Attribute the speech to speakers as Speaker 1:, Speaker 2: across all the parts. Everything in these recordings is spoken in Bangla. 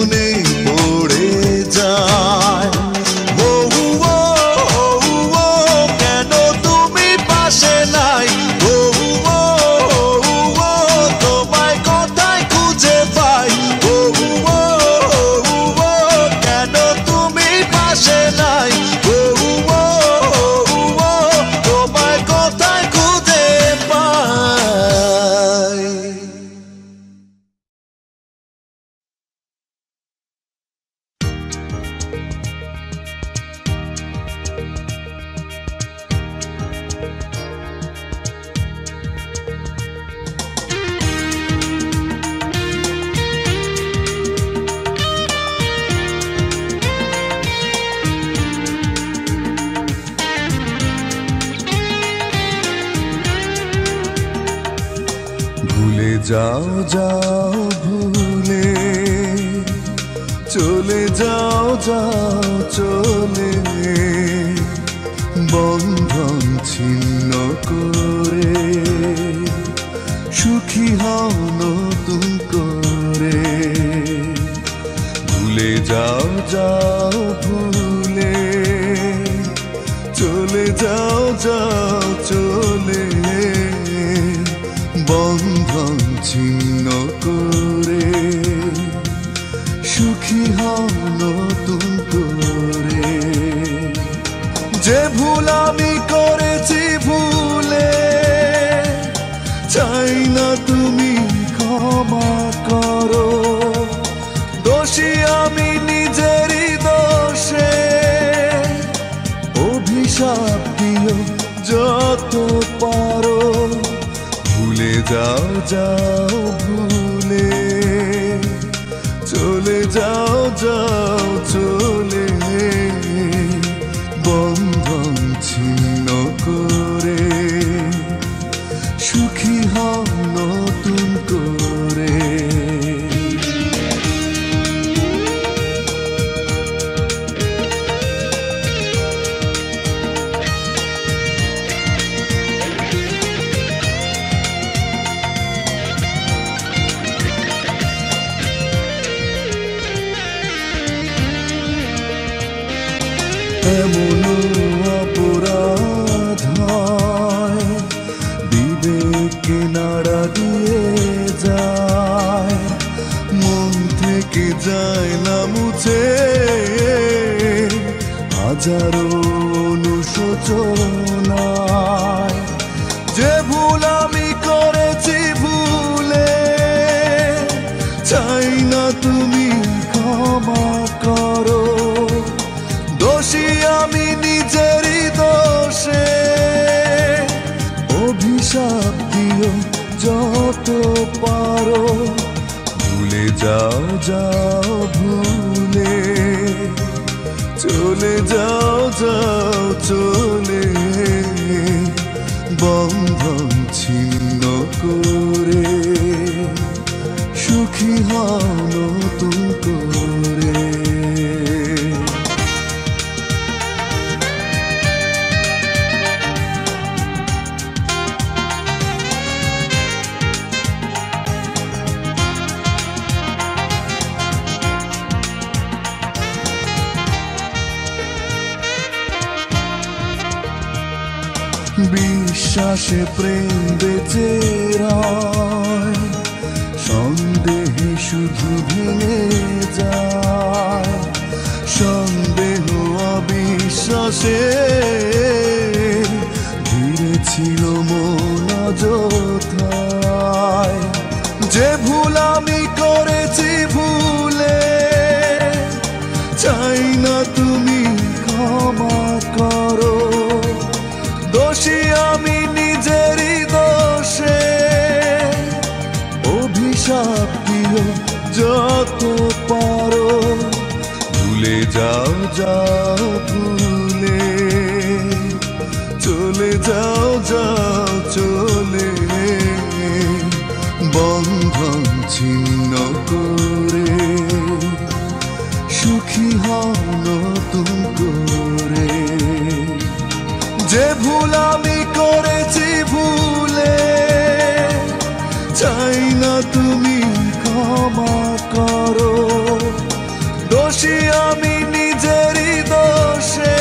Speaker 1: মনে পড়ে যায়। ও ও ও কেন তুমি পাশে নাই, ও ও ও তোমায় কোথায় খুঁজে পাই, ও ও ও কেন তুমি পাশে নাই, ও ও ও তোমায় কোথায় খুঁজে পাই। ভুলে যাও যাও ভুলে চলে যাও যাও চলে, বন্ধন ছিন্ন করে সুখী হও নতুন করে। ভুলে যাও যাও ভুলে চলে যাও যাও চলে, বন্ধন ছিন্ন করে সুখী হও নতুন করে। যে ভুল আমি করেছি ভুলে চাই না তুমি ক্ষমা করো, দোষী আমি নিজেরই দোষে, অভিশাপ দিও যত পারো। ভুলে যাও যাও ভুলে চলে যাও যাও চলে, বন্ধন ছিন্ন করে সুখী হও নতুন করে। এমন অপরাধ হয় বিবেকে নাড়া দিয়ে যায়, মন থেকে যায় না মুছে হাজারো অনুশোচনায়। যে ভুল আমি করেছি ভুলে চাই না তুমি ক্ষমা করো, দোষী আমি নিজেরই দোষে, অভিশাপ দিও যত পারো। ভুলে যাও যাও ভুলে চলে যাও যাও চলে, বন্ধন ছিন্ন করে সুখী হও নতুন করে। বিশ্বাসে প্রেম বেঁচে রয়, সন্দেহে শুধু ভেঙে যায়, সন্দেহ অবিশ্বাসে ঘিরে ছিল মন অযথায়। যে ভুল আমি করেছি ভুলে চাই না তুমি ক্ষমা করো, দোষী আমি নিজেরই দোষে, অভিশাপ দিও যত পারো। ভুলে যাও যাও ভুলে চলে যাও যাও চলে, বন্ধন ছিন্ন করে সুখী হও নতুন করে। যে ভুল আমি করেছি ভুলে চাই না তুমি ক্ষমা করো, দোষী আমি নিজেরই দোষে,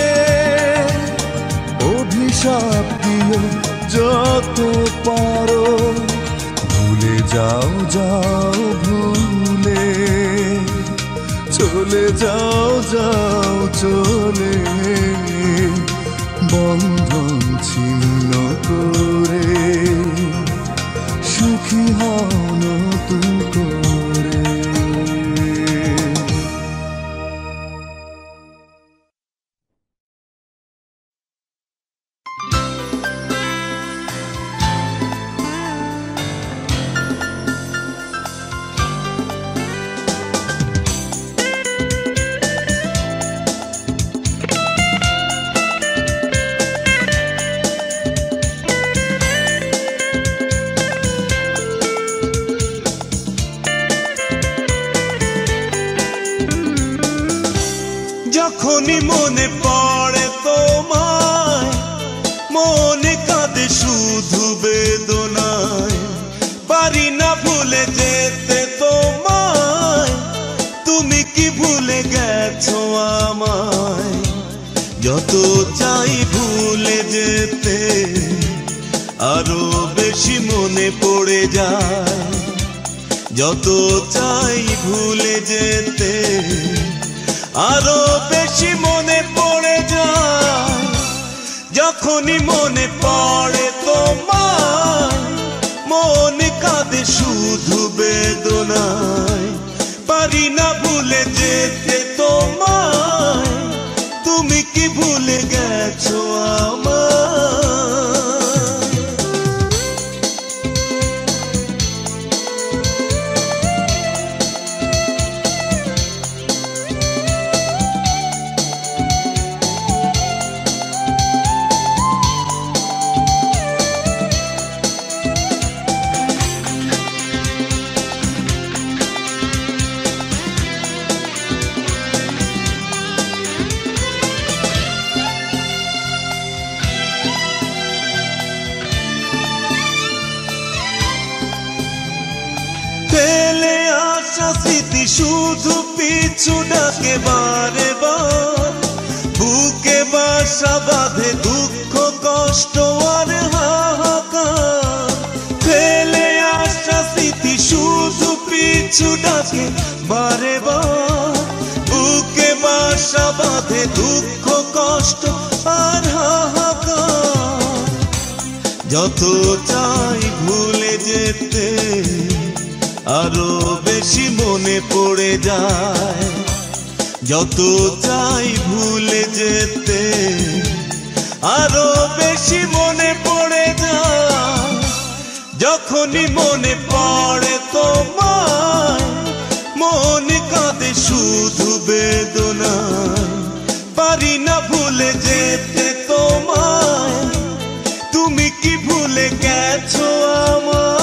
Speaker 1: অভিশাপ দিও যত পারো, ভুলে যাও যাও ভুলে, চলে যাও যাও চলে, বন্ধন ছিন্ন করে সুখী হও নতুন করে।
Speaker 2: যখনই মনে পড়ে তোমায়, মনে কাঁদে শুধু বেদনায়, পারি না ভুলে যেতে তোমায়, তুমি কি ভুলে গেছো আমায়? যত চাই ভুলে যেতে, আরো বেশি মনে পড়ে যায়, যত চাই ভুলে যেতে, আরো বেশি মনে পড়ে যায়। যখনই মনে পড়ে তোমায়, মনে কাঁদে শুধু বেদনায়, পারি না ভুলে যেতে তোমায়, তুমি কি ভুলে গেছো আমায়? ফেলে আসা স্মৃতি শুধু পিছু ডাকে বারে বার, বুকে বাসা বাঁধে দুঃখ কষ্ট আর হাহাকার। ফেলে আসা স্মৃতি শুধু পিছু ডাকে বারে বার, বুকে বাসা বাঁধে দুঃখ কষ্ট আর হাহাকার। যত চাই ভুলে যেতে, আরো বেশি মনে পড়ে যায়, যত চাই ভুলে যেতে, আরো বেশি মনে পড়ে যায়। যখনই মনে পড়ে তোমায়, মনে কাঁদে শুধু বেদনায়, পারি না ভুলে যেতে তোমায়, তুমি কি ভুলে গেছো আমায়?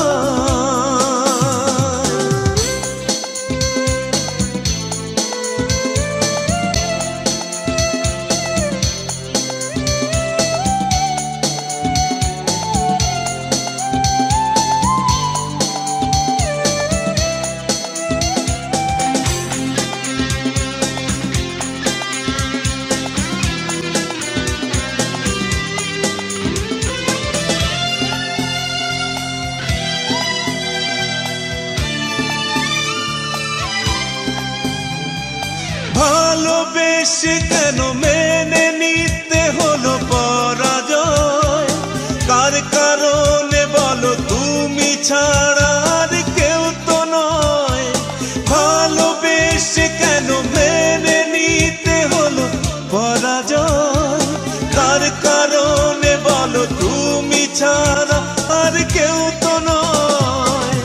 Speaker 2: ভালোবেসে কেন মেনে নিতে হলো পরাজয়? কার কারণে বলো তুমি ছাড়া আর কেউ তো নয়? ভালোবেসে কেন মেনে নিতে হলো পরাজয়? কার কারণে বলো তুমি ছাড়া আর কেউ তো নয়?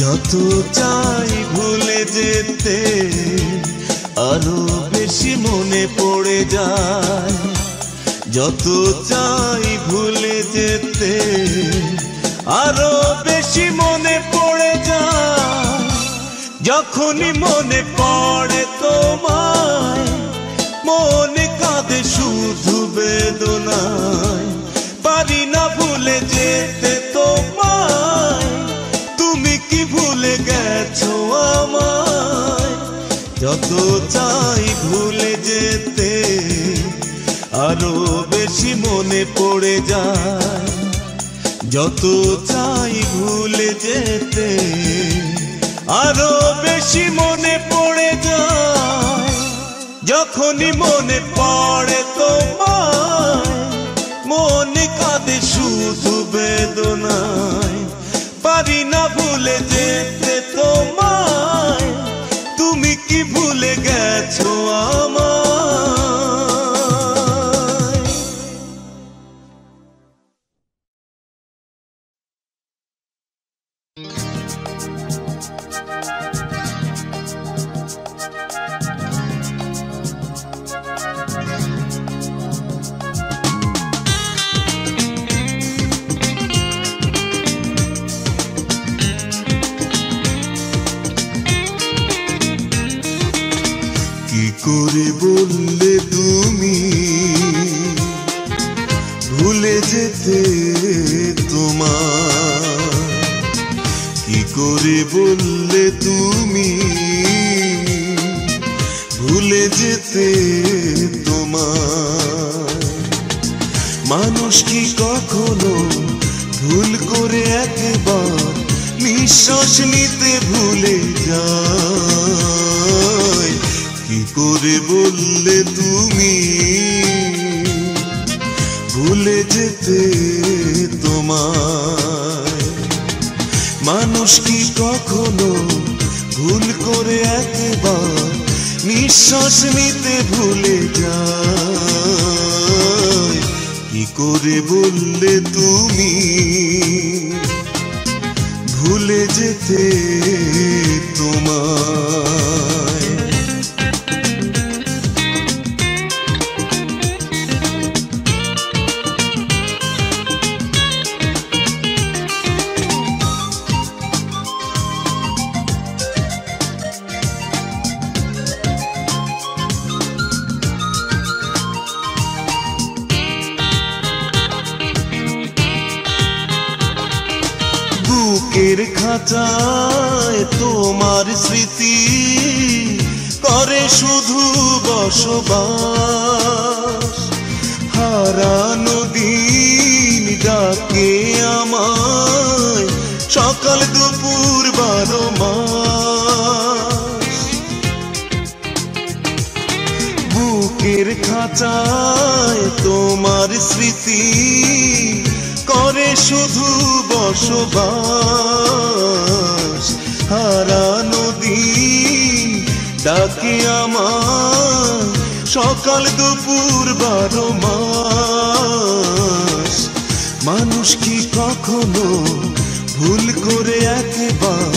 Speaker 2: যত চাই ভুলে যেতে, আরো বেশি মনে পড়ে যায়, যত চাই ভুলে যেতে, আরো বেশি মনে পড়ে যায়। যখনই মনে পড়ে তোমায়, মনে কাঁদে শুধু বেদনায়, পারি না ভুলে যেতে তোমায়, তুমি কি ভুলে গেছো আমায়? যত চাই ভুলে যেতে আরো বেশি মনে পড়ে যায়, যত চাই ভুলে যেতে আরো বেশি মনে পড়ে যায়। যখনই মনে পড়ে তোমায় মনে কাঁদে শুধু বেদনায়, পারি না ভুলে যেতে তোমায়, তুমি কি ভুলে গেছো আমায়? কি করে বললে তুমি ভুলে যেতে তোমার, কি করে বললে তুমি ভুলে যেতে তোমার। মানুষ কি কখনো ভুল করে একবার নিঃশ্বাস নিতে ভুলে যায়? কি করে বললে তুমি ভুলে যেতে তোমায়। মানুষ কি কখনো ভুল করে একবার নিঃশ্বাস নিতে ভুলে যায়? কি করে বললে তুমি ভুলে যেতে তোমায়। বুকের খাঁচায় তোমার স্মৃতি করে শুধু বসবাস, হারানো দিন ডাকে আমায় সকাল দুপুর 12 মাস। বুকের খাঁচায় তোমার স্মৃতি করে শুধু বসবাস, হারানো দিন ডাকে আমায় সকাল দুপুর 12 মাস। মানুষ কি কখনো ভুল করে একবার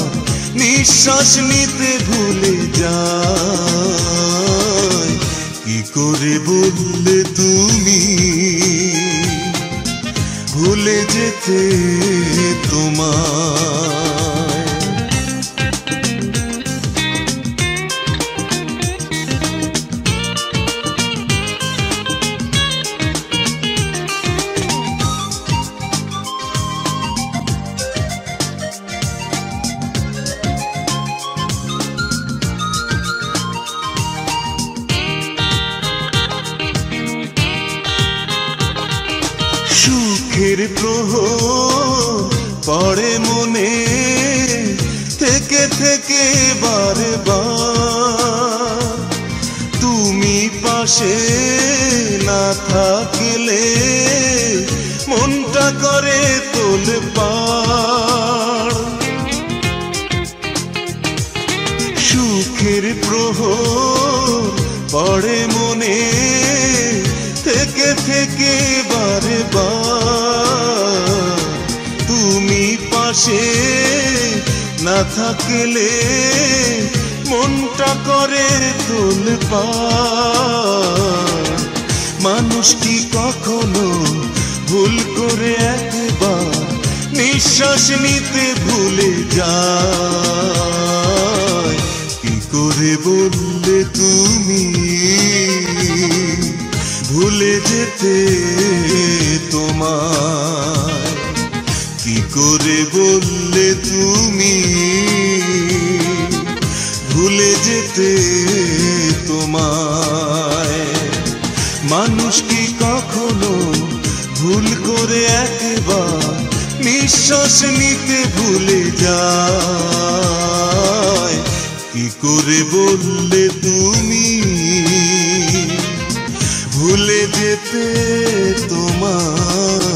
Speaker 2: নিঃশ্বাস নিতে ভুলে যায়? কি করে বললে তুমি ভুলে যেতে তোমায়। সুখের প্রহর পড়ে মনে থেকে থেকে বারে বার, তুমি পাশে না থাকলে মনটা করে তোলপাড়। সুখের প্রহর পড়ে মনে থেকে থেকে বারে বার, তুমি পাশে না থাকলে মনটা করে তোলপাড়। মানুষ কি কখনো ভুল করে একবার নিঃশ্বাস নিতে ভুলে যায়? কি করে বললে তুমি ভুলে যেতে তোমায়? কি করে বললে তুমি ভুলে যেতে যেতে তোমায়। মানুষ কি কখনো ভুল করে একবার নিঃশ্বাস নিতে ভুলে যায়? কি করে বললে তুমি ভুলে যেতে তোমায়?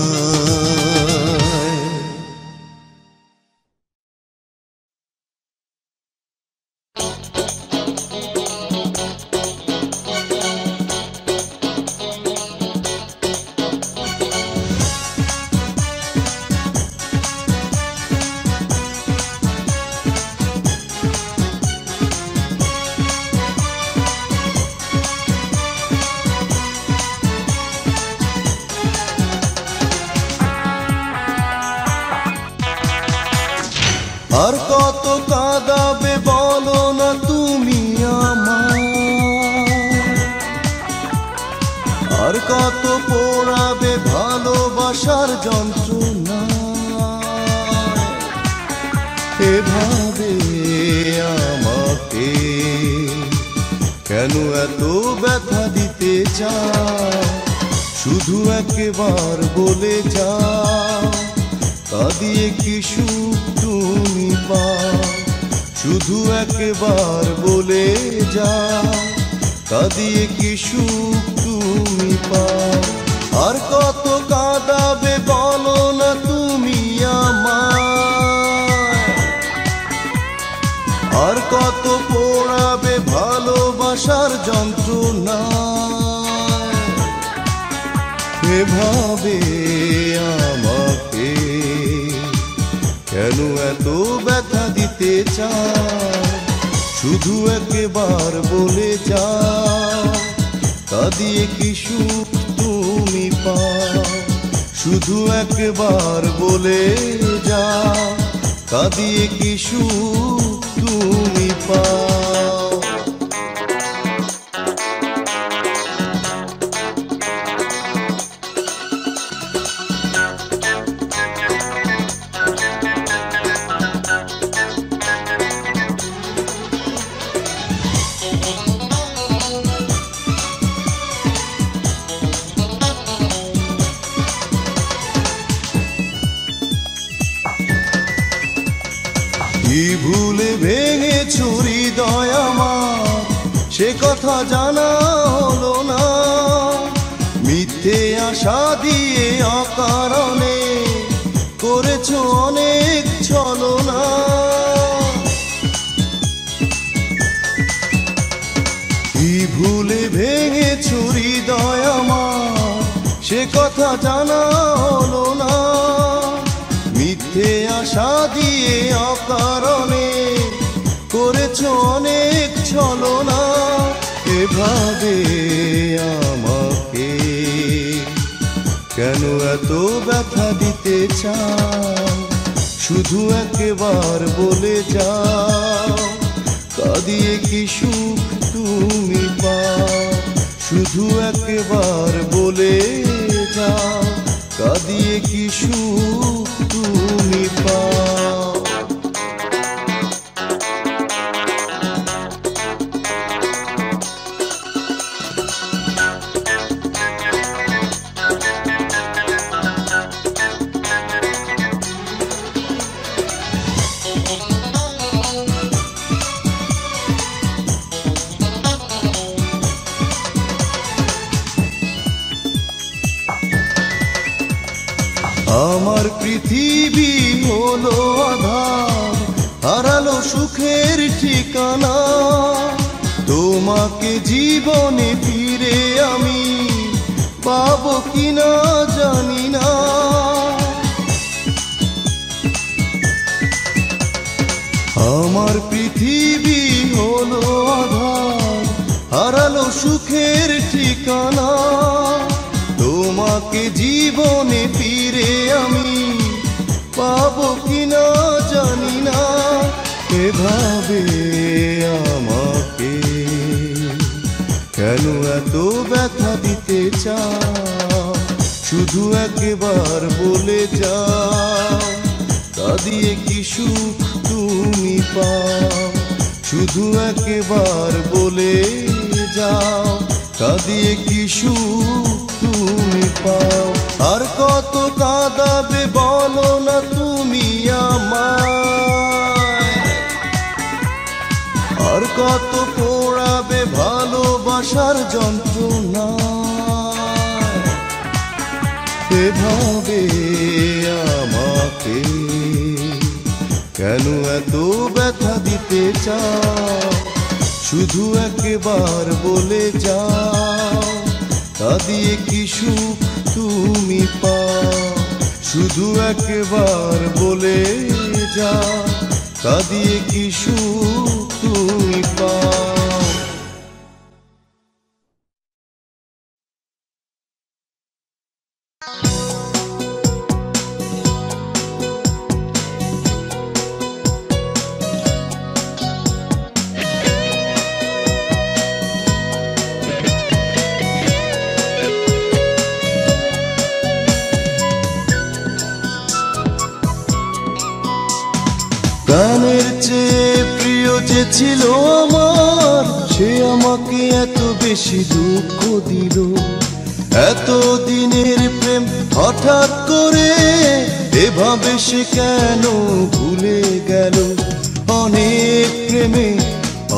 Speaker 1: আর কত কাঁদাবে বলো না তুমি আমায়, আর কত পোড়াবে ভালোবাসার যন্ত্রণা। এভাবে আমাকে কেন এত ব্যথা দিতে চাও? শুধু একবার বলে যাও, কাঁদিয়ে কি সুখ তুমি পাও? শুধু একবার বলে যাও, কাঁদিয়ে কি সুখ তুমি পাও? আর কত কাঁদাবে বলো না তুমি আমায়, আর কত পোড়াবে ভালোবাসার যন্ত্রণা। এভাবে আমাকে কেন এত ব্যথা দিতে চাও? শুধু একবার বলে যাও, কাঁদিয়ে কি সুখ তুমি পাও? শুধু একবার বলে যাও, কাঁদিয়ে কি সুখ তুমি পাও? কি ভুলে ভেঙেছো হৃদয় আমার, সে কথা জানা হলো না। মিথ্যে আশা দিয়ে অকারণে করেছো অনেক ছলনা। কি ভুলে ভেঙেছো হৃদয় আমার, সে কথা জানা হলো না। মিথ্যে আশা দিয়ে অকারণে করেছো অনেক ছলনা। এভাবে আমাকে কেন এত ব্যথা দিতে চাও? শুধু একবার বলে যাও, কাঁদিয়ে কি সুখ তুমি পাও? শুধু একবার বলে যাও, কাঁদিয়ে কি সুখ তুমি পাও? আমার পৃথিবী হলো আধার, হারালো সুখের ঠিকানা। তোমাকে জীবনে ফিরে আমি পাবো কিনা জানি না। আমার পৃথিবী হলো আধার, হারালো সুখের ঠিকানা। তোমাকে জীবনে ফিরে আমি পাবো কিনা জানি না। এভাবে আমাকে কেন এত ব্যথা দিতে চাও? শুধু একবার বলে যাও, কাঁদিয়ে কি সুখ তুমি পাও? শুধু একবার বলে যাও, কাঁদিয়ে কি সুখ তুমি পাও। আর কত কাঁদাবে বলো না তুমি আমায়, আর কত পোড়াবে ভালোবাসার যন্ত্রণা। এভাবে আমাকে কেন এত ব্যথা দিতে চাও, শুধু একবার বলে যাও, কাঁদিয়ে কি সুখ তুমি পাও। শুধু একবার বলে যাও, কাঁদিয়ে কি সুখ তুমি পাও। প্রাণের চেয়ে প্রিয় যে ছিল আমার, সে আমাকে এত বেশি দুঃখ দিল। এত দিনের প্রেম হঠাৎ করে এভাবে সে কেন ভুলে গেল। অনেক প্রেমে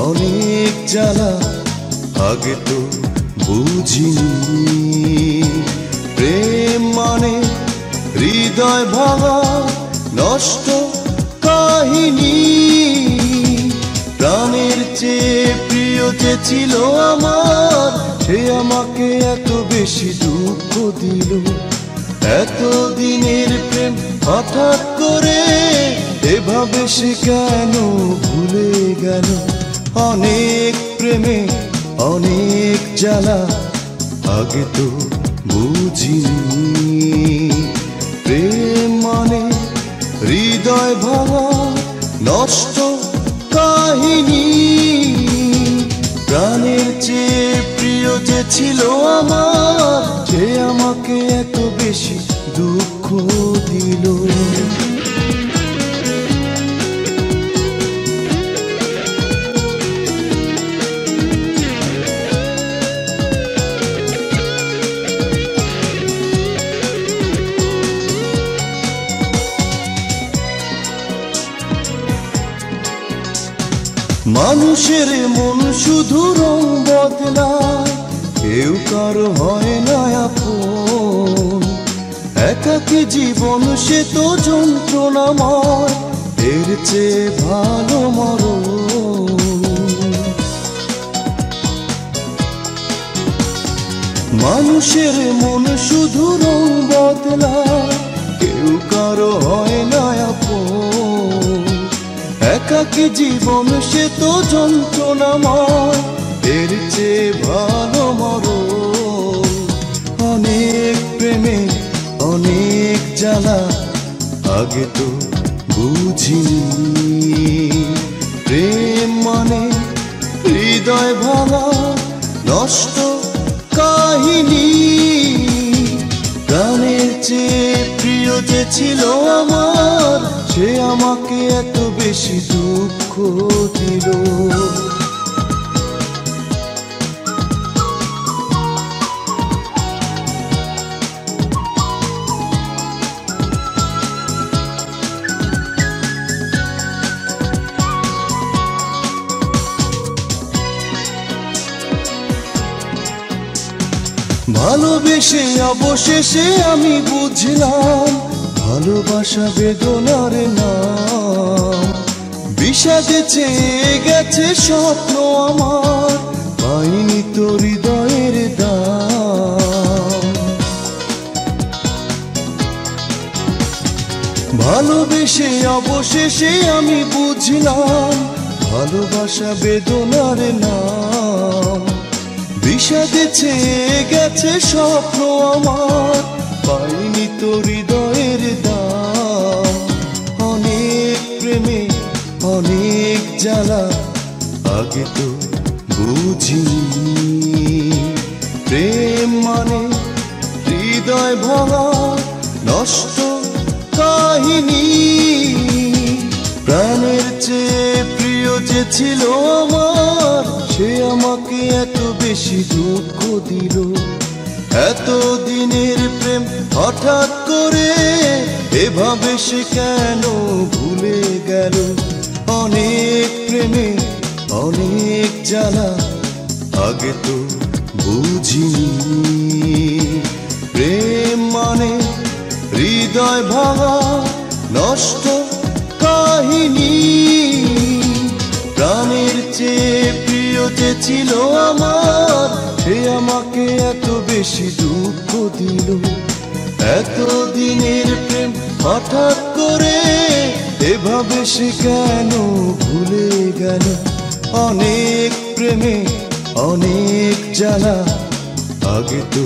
Speaker 1: অনেক জ্বালা, আগে তো বুঝিনি। প্রেম মানে হৃদয় ভাঙা নষ্ট কাহিনী। প্রাণের চেয়ে প্রিয় যে ছিল আমার, সে আমাকে এত বেশি দুঃখ দিল। এত দিনের প্রেম হঠাৎ করে এভাবে সে কেন ভুলে গেল। অনেক প্রেমে অনেক জ্বালা, আগে তো বুঝিনি। প্রেম মানে হৃদয় ভাঙা নষ্ট কাহিনী। প্রাণের চেয়ে প্রিয় যে ছিল আমার, সে আমাকে এত বেশি দুঃখ দিল। মানুষের মন শুধু রং বদলায়, কেউ কারো হয় না আপন। একাকী জীবন সে তো যন্ত্রণাময়, এর চেয়ে ভালো মরণ। মানুষের মন শুধু রং বদলায়, কেউ কারো হয় না আপন। একাকী জীবন সে তো যন্ত্রণাময়, এর চেয়ে ভালো মরণ। অনেক প্রেমে অনেক জ্বালা, আগে তো বুঝিনি। প্রেম মানে হৃদয় ভাঙা নষ্ট কাহিনী। প্রাণের চেয়ে প্রিয় যে ছিল আমার, সে আমাকে এত বেশি দুঃখ দিল। ভালোবেসে অবশেষে আমি বুঝলাম, ভালোবাসা বেদনার নাম। বিষাদে চেয়ে গেছে স্বপ্ন আমার, পাইনি তো হৃদয়ের দাম। ভালোবেসে অবশেষে আমি বুঝলাম, ভালোবাসা বেদনার নাম। বিষাদে চেয়ে গেছে স্বপ্ন আমার, পাইনি তো হৃদয়ের দাম। অনেক প্রেমে অনেক জ্বালা, আগে তো বুঝিনি। প্রেম মানে হৃদয় ভাঙা নষ্ট কাহিনী। প্রাণের চেয়ে প্রিয় যে ছিল আমার, সে আমাকে এত বেশি দুঃখ দিল। এত দিনের প্রেম হঠাৎ করে এভাবে সে কেন ভুলে গেল? অনেক প্রেমে অনেক জ্বালা, আগে তো বুঝিনি। প্রেম মানে হৃদয় ভাঙা নষ্ট কাহিনী। প্রাণের চেয়ে প্রিয় যে ছিল আমার, সে আমাকে এত বেশি দুঃখ দিল। এত দিনের প্রেম হঠাৎ করে এভাবে সে কেন ভুলে গেল? অনেক প্রেমে অনেক জ্বালা, আগে তো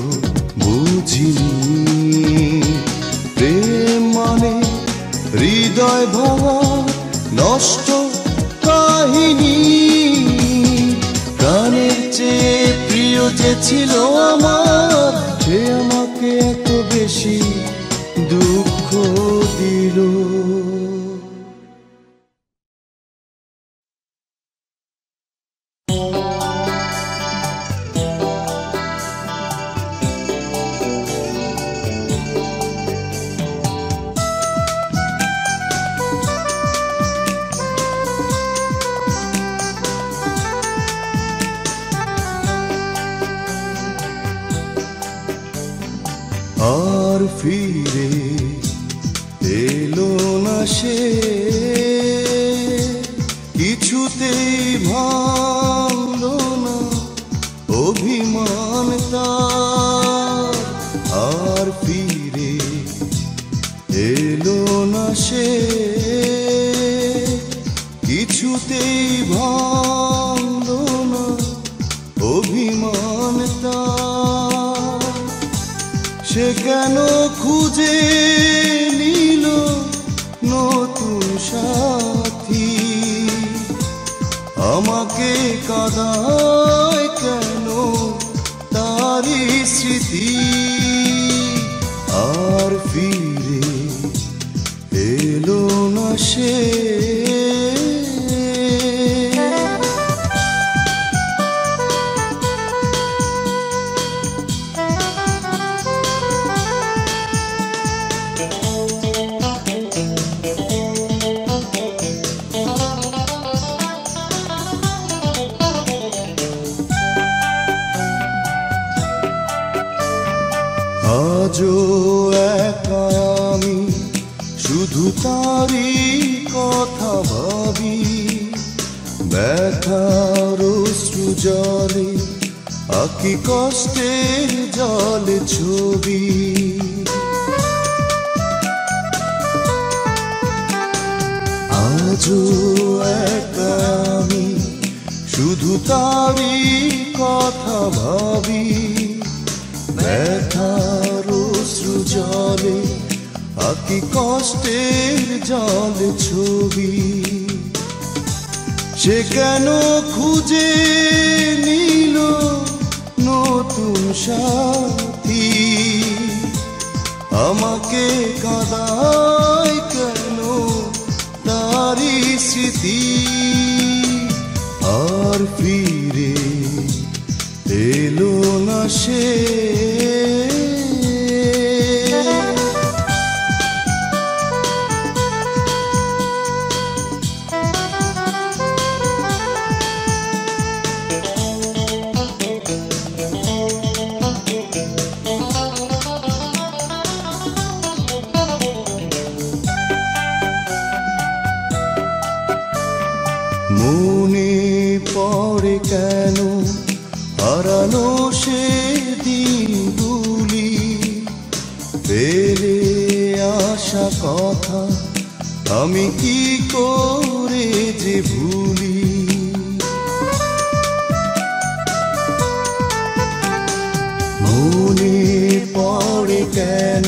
Speaker 1: বুঝিনি। প্রেম মানে হৃদয় ভাঙা নষ্ট কাহিনী। প্রাণের চেয়ে প্রিয় যে ছিল আমার, সে আমাকে এত বেশি দুঃখ দিল। আর ফিরে এলো না সে, কিছুতেই ভাঙলো না অভিমান তার। আর ফিরে এলো না সে, কিছুতেই ভাঙলো না অভিমান তার। সে কেন খুঁজে নিল নতুন সাথী, আমাকে কাঁদায় কেন তারি স্মৃতি। আর ফিরে এলো না সে। আজও একা আমি শুধু তারই কথা ভাবি, ব্যথার অশ্রু জলে আঁকি কষ্টের জলে ছবি। আজও একা আমি শুধু তারই কথা ভাবি, ব্যথার অশ্রু জলে আঁকি কষ্টের জল ছবি। সে কেন খুঁজে নিল নতুন সাথী, আমাকে কাঁদায় কেন তারি স্মৃতি। আর ফিরে এলো না সে। মনে পড়ে কেন হারানো সে দিনগুলি, ফেলে আসা কথা আমি কি করে যে ভুলি। মনে পড়ে কেন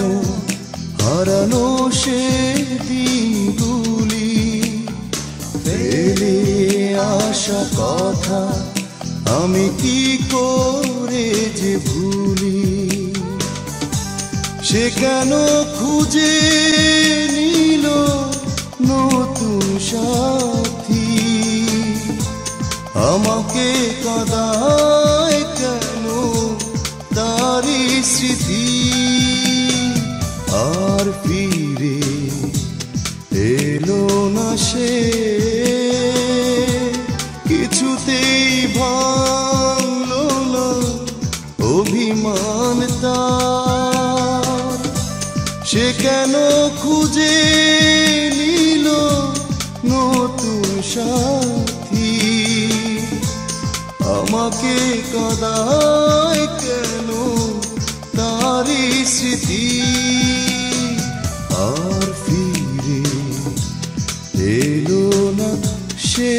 Speaker 1: হারানো সে দিনগুলি, ফেলে আসা কথা আমি কি করে যে ভুলি। সে কেন খুঁজে নিল নতুন সাথী, আমাকে কাঁদায় কেন তারি স্মৃতি আর ফিরে এলো না সে কিছুতেই ভাঙলো না অভিমান তার সে কেন খুঁজে নিল নতুন সাথী আমাকে কাঁদায় কেন তারি স্মৃতি আর ফিরে এলো না সে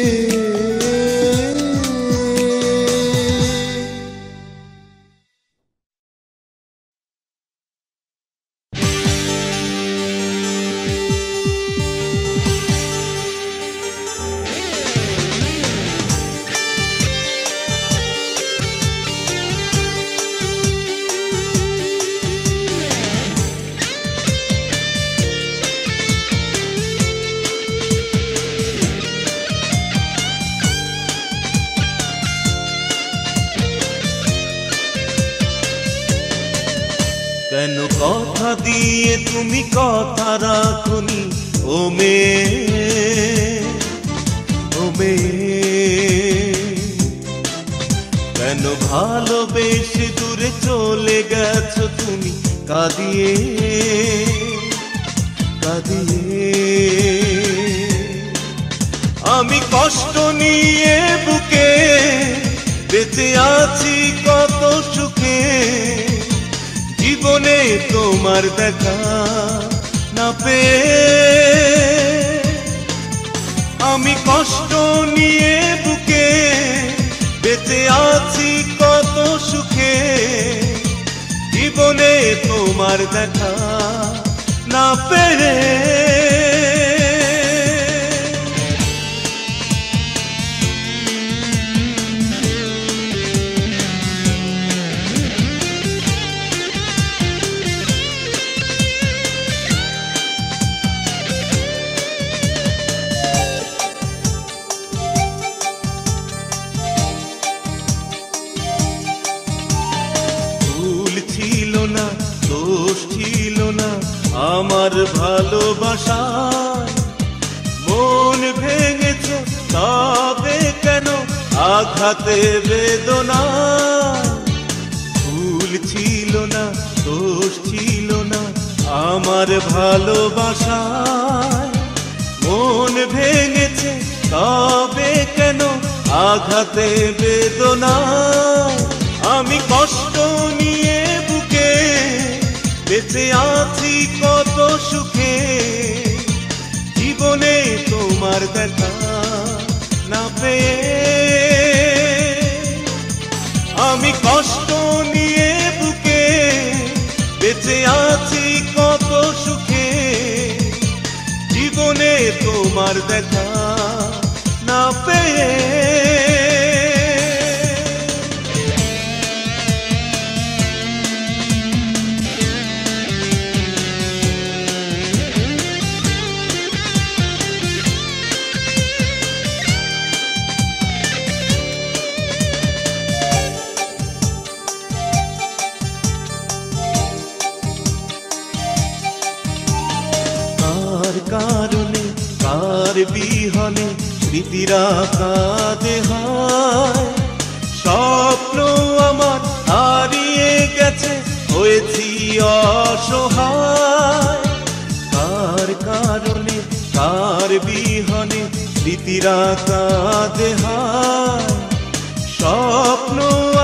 Speaker 2: কেন কথা দিয়ে তুমি কথা রাখনি ও মেয়ে কেন ভালোবেসে দূরে চলে গেছো তুমি কাঁদিয়ে আমি কষ্ট নিয়ে বুকে বেঁচে আছি কত সুখে জীবনে তোমার দেখা না পেয়ে আমি কষ্ট নিয়ে বুকে বেঁচে আছি কত সুখে জীবনে তোমার দেখা না পেয়ে আমার ভালোবাসায় মন ভেঙেছ তবে কেন আঘাতে বেদনা ভুল ছিল না দোষ ছিল না আমার ভালোবাসায় মন ভেঙেছে তবে কেন আঘাতে বেদনা আমি কষ্ট নিয়ে বুকে বেঁচে আছি কত সুখে জীবনে তোমার দেখা না পেয়ে আমি কষ্ট নিয়ে বুকে বেঁচে আছি কত সুখে জীবনে তোমার দেখা না পেয়ে কারণে কার বিহনে স্মৃতিরা কাঁদে হয় স্বপ্ন আমার হারিয়ে গেছে হয়েছি অসহায় কার কারণে কার বিহনে স্মৃতিরা কাঁদে হয় স্বপ্ন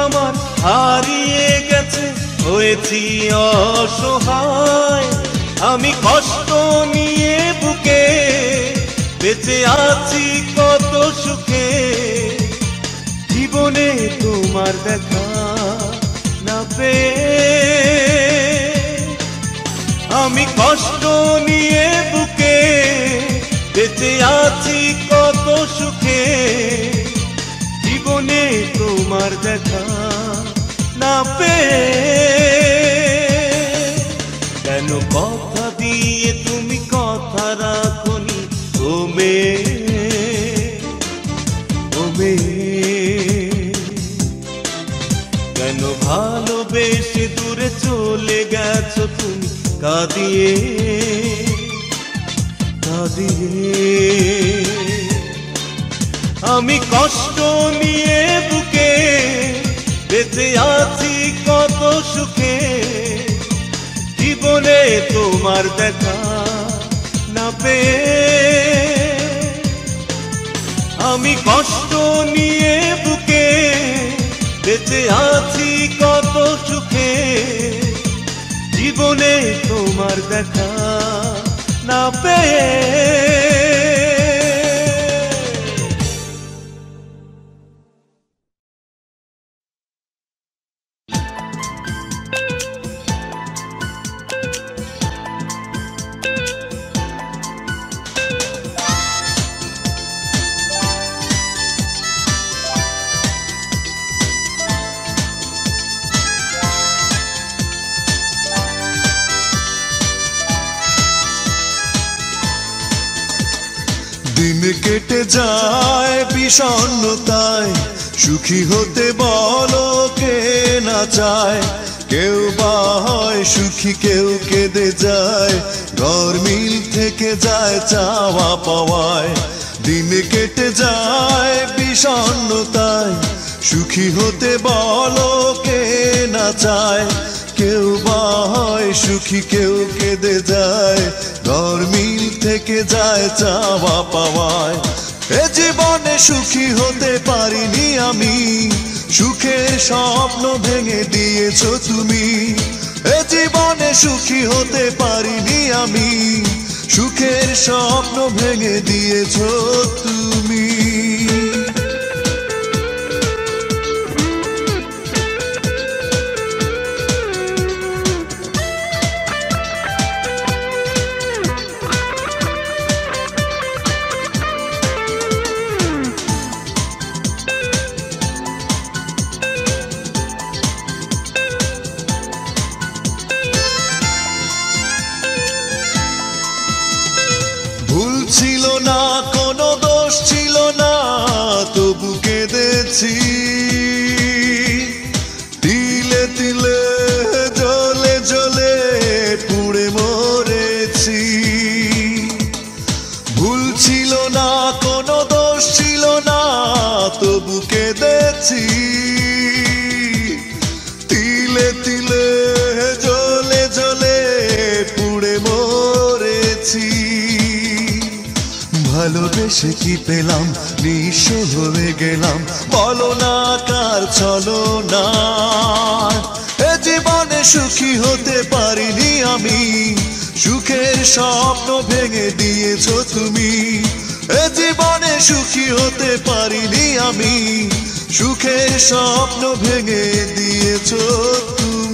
Speaker 2: আমার হারিয়ে গেছে হয়েছি অসহায় আমি কষ্ট নিয়ে বুকে বেঁচে আছি কত সুখে জীবনে তোমার দেখা না পেয়ে আমি কষ্ট নিয়ে বুকে বেঁচে আছি কত সুখে জীবনে তোমার দেখা না পেয়ে কেন কথা দিয়ে তুমি কথা রাখনি ও মেয়ে কেন ভালোবেসে দূরে চলে গেছো তুমি কাঁদিয়ে কাঁদিয়ে। আমি কষ্ট নিয়ে বুকে বেঁচে আছি কত সুখে, জীবনে তোমার দেখা না পেয়ে। আমি কষ্ট নিয়ে বুকে বেঁচে আছি কত সুখে, জীবনে তোমার দেখা না পেয়ে।
Speaker 1: দিন কেটে যায় বিষণ্ণতায়, সুখী হতে বলো কে না চায়। কেউ বা হয় সুখী কেউ কেঁদে যায়, গরমিল থেকে যায় চাওয়া পাওয়ায়। দিন কেটে যায় বিষণ্ণতায়, সুখী হতে বলো কে না চায়। কেউ বা হয় সুখী কেউ কেঁদে যায়, গরমিল থেকে যায় চাওয়া পাওয়ায়। এ জীবনে সুখী হতে পারিনি আমি, সুখের স্বপ্ন ভেঙে দিয়েছো তুমি। এ জীবনে সুখী হতে পারিনি আমি, সুখের স্বপ্ন ভেঙে দিয়েছো তুমি। ভুল ছিল না কোনো দোষ ছিল না, তবু কেঁদেছি। তিলে তিলে জ্বলে জ্বলে পুড়ে মরেছি। ভুল ছিল না কোনো দোষ ছিল না, তবু কেঁদেছি। তিলে তিলে জ্বলে জ্বলে পুড়ে মরেছি। ভালোবেসে কি পেলাম, নিঃস্ব হয়ে গেলাম, বলো না কার চলো না। এ জীবনে সুখী হতে পারিনি আমি, সুখের স্বপ্ন ভেঙে দিয়েছো তুমি। এ জীবনে সুখী হতে পারিনি আমি, সুখের স্বপ্ন ভেঙে দিয়েছো তুমি।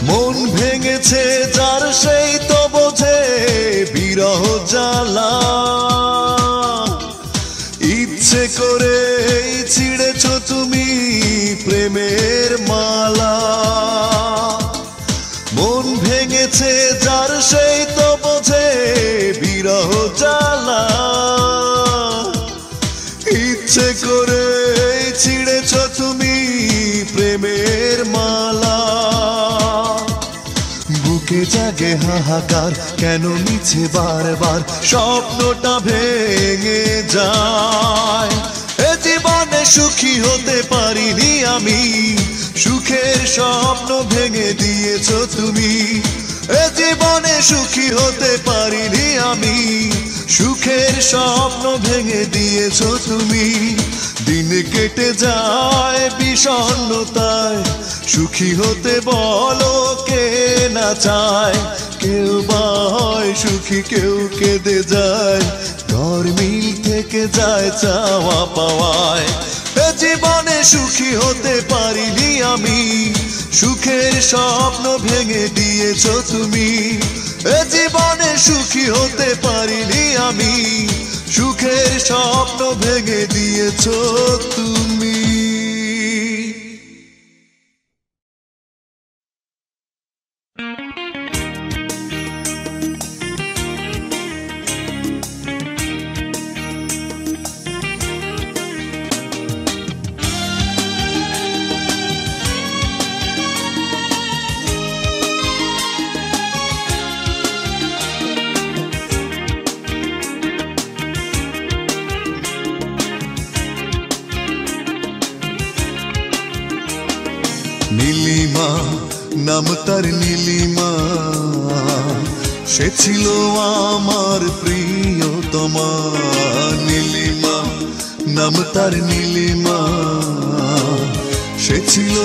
Speaker 1: মন ভেঙেছে যার সেই তো বোঝে বিরহ জ্বালা। ইচ্ছে করে ছিঁড়েছো তুমি প্রেমের মালা। মন ভেঙেছে যার সেই তো বোঝে বিরহ জ্বালা। ইচ্ছে করে ছিঁড়েছো তুমি প্রেমের মালা। বুকে জাগে হাহাকার, কেন মিছে বারবার স্বপ্নটা ভেঙে যায়। এ জীবনে সুখী হতে পারিনি আমি, সুখের স্বপ্ন ভেঙে দিয়েছো তুমি। এ জীবনে সুখী হতে পারিনি আমি, সুখের স্বপ্ন ভেঙে দিয়েছো তুমি। দিন কেটে যায় বিষণ্ণতায়, সুখী হতে বলো কে না চায়। কেউ বা হয় সুখী কেউ কেঁদে যায়, গরমিল থেকে যায় চাওয়া পাওয়ায়। এ জীবনে সুখী হতে পারিনি আমি, সুখের স্বপ্ন ভেঙে দিয়েছো তুমি। এ জীবনে সুখী হতে পারিনি আমি, সুখের স্বপ্ন ভেঙে দিয়েছো তুমি। নীলিমা নাম তার নীলিমা, সে ছিল আমার প্রিয়তমা। নীলিমা নাম তার নীলিমা, সে ছিল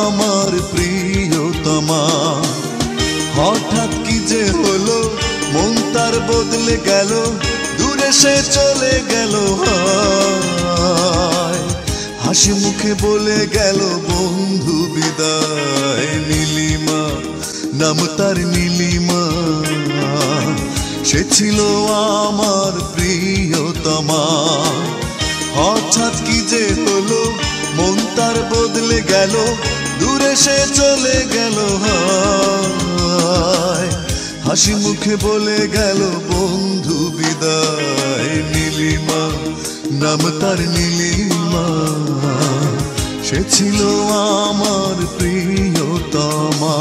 Speaker 1: আমার প্রিয়তমা। হঠাৎ কি যে হলো, মন তার বদলে গেল, দূরে সে চলে গেল। হাসি মুখে বলে গেল বন্ধু বিদায়। নীলিমা নাম তার নীলিমা, সে ছিল আমার প্রিয়তমা। হঠাৎ কি যে হলো, মন তার বদলে গেল, দূরে সে চলে গেল। হাসি মুখে বলে গেল বন্ধু বিদায়। নীলিমা নাম তার নীলিমা, সে ছিল আমার প্রিয়তমা।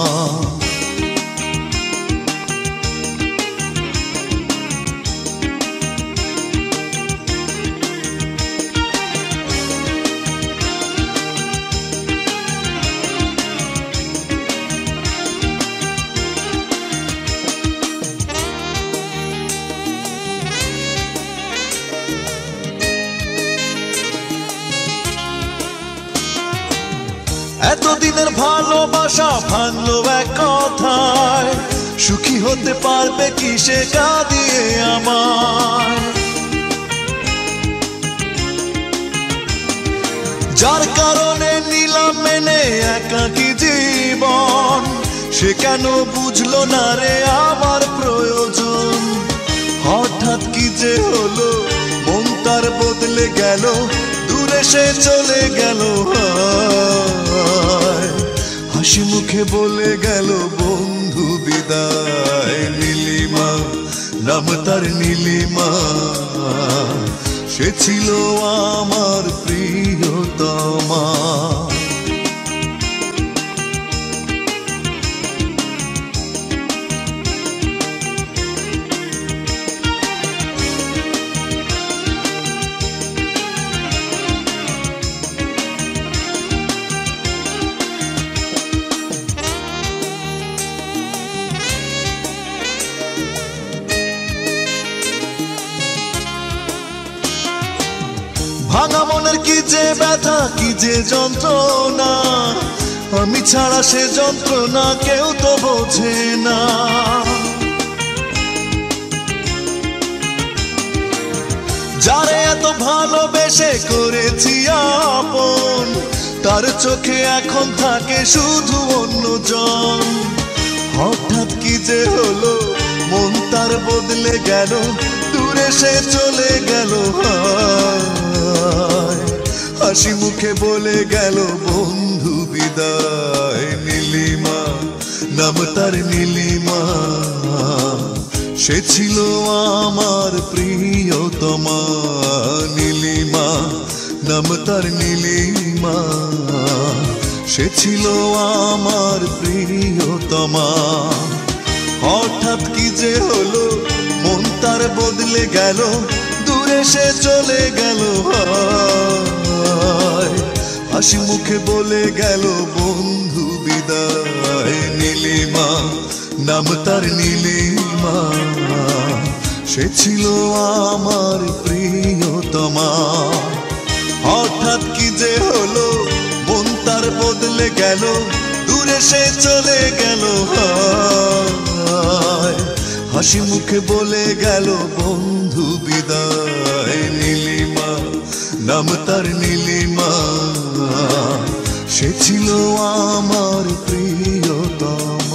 Speaker 1: এতদিনের ভালোবাসা ভাঙলো এক কথায়, সুখী হতে পারবে কি সে কাঁদিয়ে আমায়। যার কারণে নিলাম মেনে একাকী জীবন, সে কেন বুঝলো না রে আমার প্রয়োজন। হঠাৎ কি যে হলো, মন তার বদলে গেল, দূরে সে চলে গেল। হাসি মুখে বলে গেল বন্ধু বিদায়। নীলিমা নাম তার নীলিমা, সে ছিল আমার প্রিয়তমা। ভাঙা মনের কি যে ব্যথা, কি যে যন্ত্রণা, আমি ছাড়া সে যন্ত্রণা কেউ তো বোঝে না। যারে এত ভালোবেসে করেছি আপন, তার চোখে এখন থাকে শুধু অন্যজন। হঠাৎ কি যে হলো, মন তার বদলে গেল, দূরে সে চলে গেল। হাসি মুখে বলে গেল বন্ধু বিদায়। নীলিমা নাম তার নীলিমা, সে ছিল আমার প্রিয়তমা। নীলিমা নাম তার নীলিমা, সে ছিল আমার প্রিয়তমা। হঠাৎ কি যে হলো, মন তার বদলে গেল, দূরে সে চলে গেল। হাসি মুখে বলে গেল বন্ধু বিদায়। নীলিমা নাম তার নীলিমা, সে ছিল আমার প্রিয়তমা। হঠাৎ কি যে হলো, মন তার বদলে গেল, দূরে সে চলে গেল। হাসি মুখে বলে গেল বন্ধু বিদায়। নীলিমা নাম তার নীলিমা, সে ছিল আমার প্রিয়তমা।